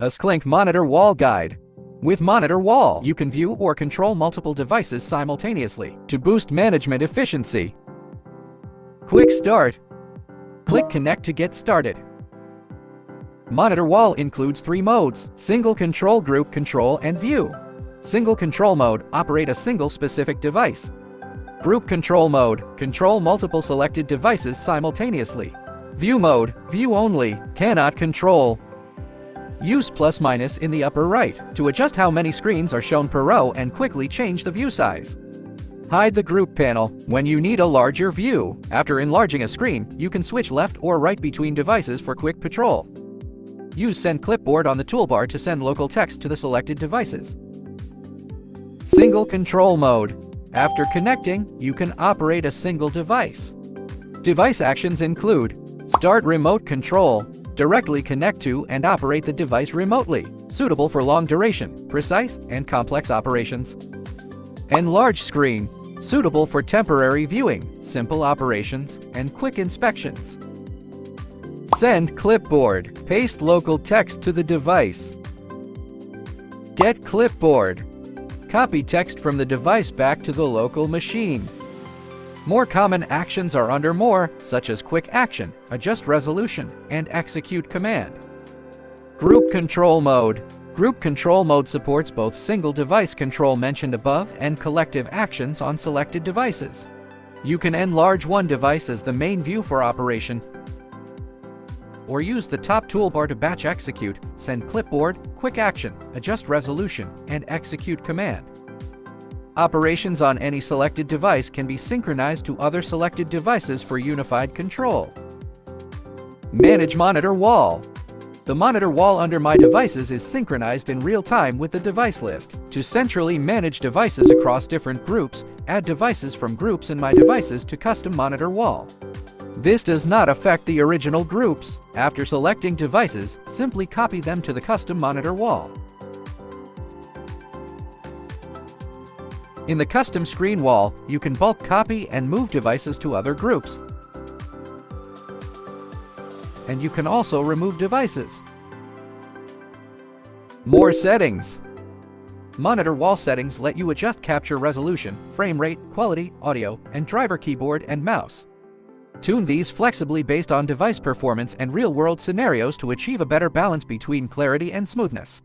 AskLink Monitor Wall Guide. With Monitor Wall, you can view or control multiple devices simultaneously to boost management efficiency. Quick Start. Click Connect to get started. Monitor Wall includes 3 modes: Single Control, Group Control, and View. Single Control Mode, operate a single specific device. Group Control Mode, control multiple selected devices simultaneously. View Mode, view only, cannot control. Use ± in the upper right to adjust how many screens are shown per row and quickly change the view size. Hide the group panel when you need a larger view. After enlarging a screen, you can switch left or right between devices for quick patrol. Use Send Clipboard on the toolbar to send local text to the selected devices. Single Control Mode. After connecting, you can operate a single device. Device actions include: Start remote control. Directly connect to and operate the device remotely, suitable for long duration, precise, and complex operations. Enlarge screen, suitable for temporary viewing, simple operations, and quick inspections. Send clipboard, paste local text to the device. Get clipboard, copy text from the device back to the local machine. More common actions are under More, such as Quick Action, Adjust Resolution, and Execute Command. Group Control Mode. Group Control Mode supports both single device control mentioned above and collective actions on selected devices. You can enlarge one device as the main view for operation, or use the top toolbar to batch execute, Send Clipboard, Quick Action, Adjust Resolution, and Execute Command. Operations on any selected device can be synchronized to other selected devices for unified control. Manage Monitor Wall. The monitor wall under My Devices is synchronized in real time with the device list. To centrally manage devices across different groups, add devices from groups in My Devices to custom monitor wall. This does not affect the original groups. After selecting devices, simply copy them to the custom monitor wall. In the custom screen wall, you can bulk copy and move devices to other groups. And you can also remove devices. More settings. Monitor wall settings let you adjust capture resolution, frame rate, quality, audio, and driver keyboard and mouse. Tune these flexibly based on device performance and real-world scenarios to achieve a better balance between clarity and smoothness.